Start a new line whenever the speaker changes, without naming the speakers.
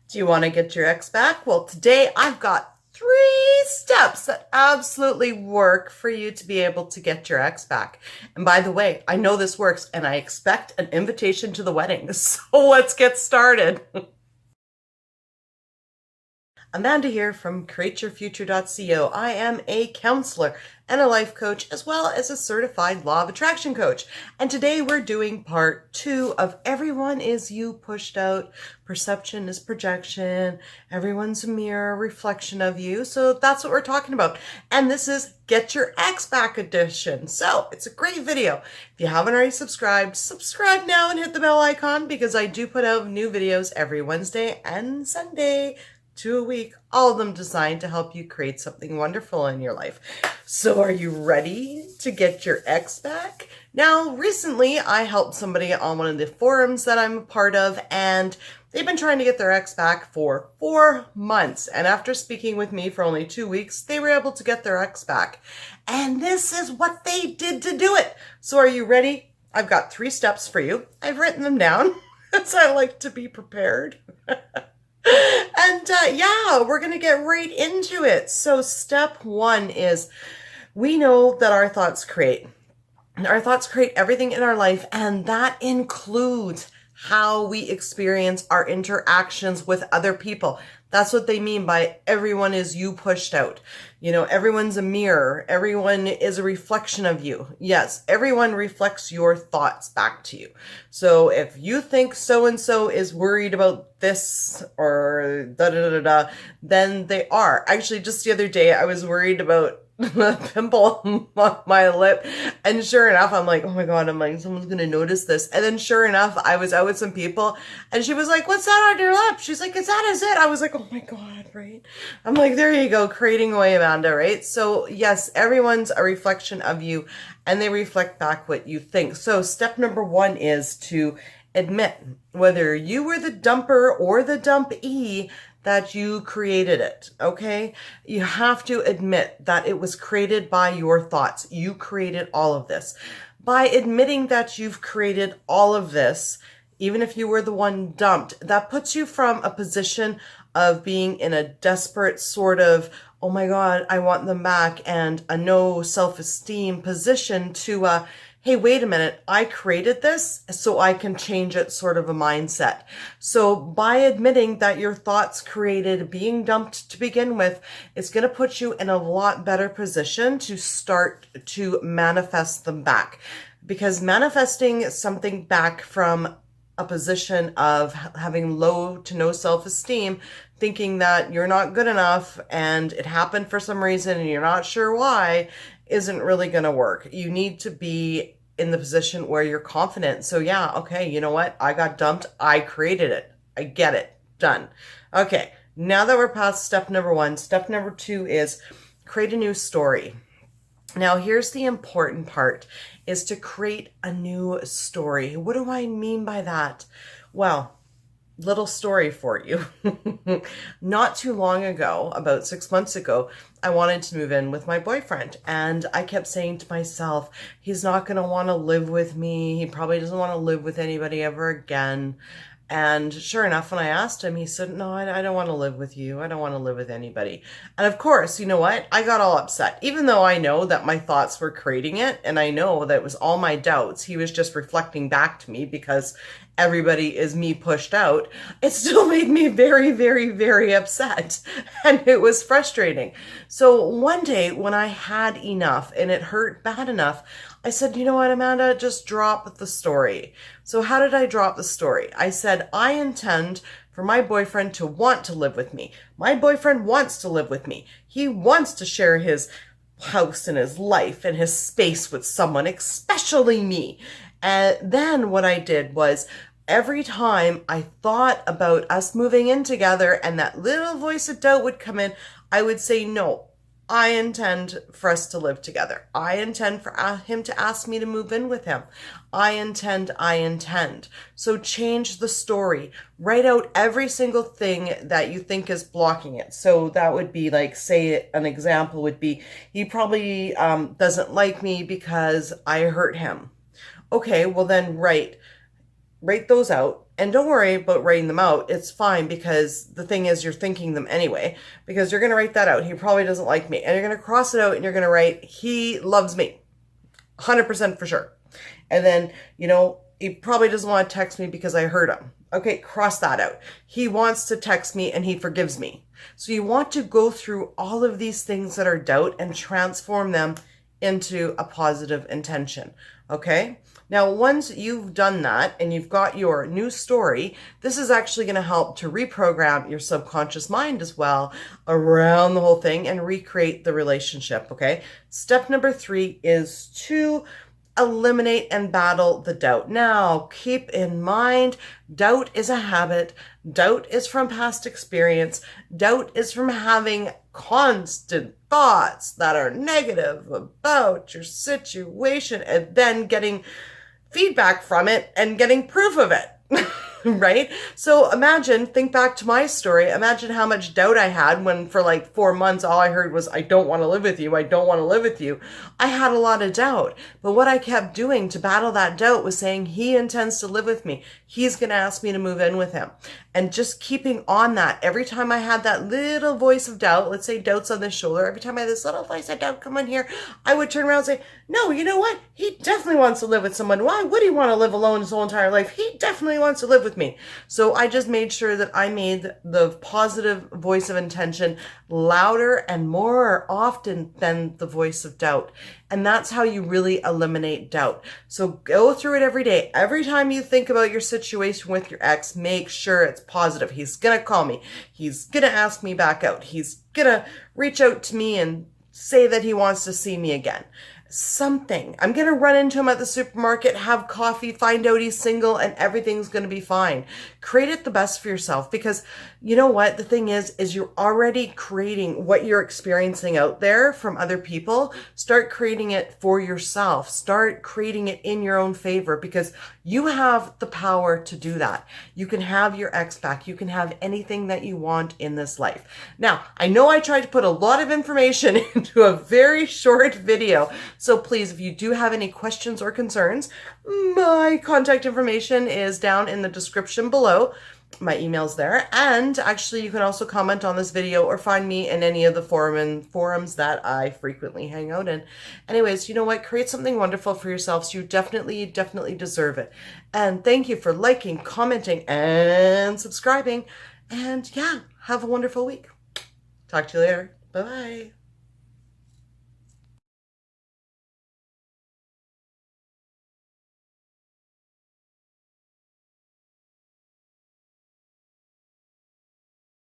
Do you want to get your ex back? Well, today I've got 3 steps that absolutely work for you to be able to get your ex back. And by the way, I know this works and I expect an invitation to the wedding. So let's get started. Amanda here from createyourfuture.co. I am a counselor and a life coach, as well as a certified law of attraction coach. And today we're doing part 2 of Everyone is You Pushed Out. Perception is projection. Everyone's a mirror, reflection of you. So that's what we're talking about. And this is Get Your Ex Back edition. So it's a great video. If you haven't already subscribed, subscribe now and hit the bell icon, because I do put out new videos every Wednesday and Sunday. 2 a week, all of them designed to help you create something wonderful in your life. So are you ready to get your ex back? Now, recently I helped somebody on one of the forums that I'm a part of, and they've been trying to get their ex back for 4 months. And after speaking with me for only 2 weeks, they were able to get their ex back. And this is what they did to do it. So are you ready? I've got 3 steps for you. I've written them down, as I like to be prepared. And yeah, we're going to get right into it. So step 1 is, we know that our thoughts create. Our thoughts create everything in our life, and that includes how we experience our interactions with other people. That's what they mean by everyone is you pushed out. You know, everyone's a mirror. Everyone is a reflection of you. Yes, everyone reflects your thoughts back to you. So if you think so-and-so is worried about this or da-da-da-da, then they are. Actually, just the other day, I was worried about a pimple on my lip, and sure enough, I'm like, oh my god, I'm like, someone's gonna notice this. And then sure enough, I was out with some people and she was like, what's that on your lip? She's like, is it? I was like, oh my god, right? I'm like, there you go, creating away, Amanda, right? So yes, everyone's a reflection of you, and they reflect back what you think. So step number 1 is to admit, whether you were the dumper or the dumpee, that you created it, okay? You have to admit that it was created by your thoughts. You created all of this. By admitting that you've created all of this, even if you were the one dumped, that puts you from a position of being in a desperate sort of, oh my God, I want them back, and a no self-esteem position to a, hey, wait a minute, I created this so I can change it sort of a mindset. So by admitting that your thoughts created being dumped to begin with, it's going to put you in a lot better position to start to manifest them back. Because manifesting something back from a position of having low to no self-esteem, thinking that you're not good enough and it happened for some reason and you're not sure why, isn't really going to work. You need to be in the position where you're confident. So yeah, okay, you know what? I got dumped. I created it. I get it. Done. Okay, now that we're past step number 1, step number 2 is create a new story. Now, here's the important part, is to create a new story. What do I mean by that? Well, little story for you. Not too long ago, about 6 months ago, I wanted to move in with my boyfriend, and I kept saying to myself, he's not going to want to live with me. He probably doesn't want to live with anybody ever again. And sure enough, when I asked him, he said, no, I don't want to live with you. I don't want to live with anybody. And of course, you know what? I got all upset, even though I know that my thoughts were creating it. And I know that it was all my doubts. He was just reflecting back to me because everybody is me pushed out. It still made me very, very, very upset. And it was frustrating. So one day when I had enough and it hurt bad enough, I said, you know what, Amanda, just drop the story. So how did I drop the story? I said, I intend for my boyfriend to want to live with me. My boyfriend wants to live with me. He wants to share his house and his life and his space with someone, especially me. And then what I did was, every time I thought about us moving in together and that little voice of doubt would come in, I would say, no, I intend for us to live together. I intend for him to ask me to move in with him. I intend. So change the story. Write out every single thing that you think is blocking it. So that would be like, say an example would be, he probably doesn't like me because I hurt him. Okay, well then write those out And don't worry about writing them out. It's fine, because the thing is, you're thinking them anyway, because you're going to write that out. He probably doesn't like me. And you're going to cross it out and you're going to write, he loves me. 100% for sure. And then, he probably doesn't want to text me because I hurt him. Okay, cross that out. He wants to text me and he forgives me. So you want to go through all of these things that are doubt and transform them into a positive intention. Okay? Now, once you've done that and you've got your new story, this is actually going to help to reprogram your subconscious mind as well around the whole thing and recreate the relationship. Okay? Step number 3 is to eliminate and battle the doubt. Now, keep in mind, doubt is a habit. Doubt is from past experience. Doubt is from having constant thoughts that are negative about your situation and then getting feedback from it and getting proof of it. Right? So think back to my story. Imagine how much doubt I had when for like 4 months, all I heard was, I don't want to live with you. I don't want to live with you. I had a lot of doubt. But what I kept doing to battle that doubt was saying, he intends to live with me. He's going to ask me to move in with him. And just keeping on that. Every time I had that little voice of doubt, let's say doubt's on the shoulder, every time I had this little voice of doubt come in here, I would turn around and say, no, you know what? He definitely wants to live with someone. Why would he want to live alone his whole entire life? He definitely wants to live with me. So I just made sure that I made the positive voice of intention louder and more often than the voice of doubt. And that's how you really eliminate doubt. So go through it every day. Every time you think about your situation with your ex, make sure it's positive. He's going to call me. He's going to ask me back out. He's going to reach out to me and say that he wants to see me again. Something. I'm going to run into him at the supermarket, have coffee, find out he's single, and everything's going to be fine. Create it the best for yourself, because you know what? The thing is you're already creating what you're experiencing out there from other people. Start creating it for yourself. Start creating it in your own favor, because you have the power to do that. You can have your ex back. You can have anything that you want in this life. Now, I know I tried to put a lot of information into a very short video. So please, if you do have any questions or concerns, my contact information is down in the description below. My email's there. And actually, you can also comment on this video or find me in any of the forums that I frequently hang out in. Anyways, you know what? Create something wonderful for yourselves. You definitely deserve it. And thank you for liking, commenting, and subscribing. And yeah, have a wonderful week. Talk to you later. Bye-bye.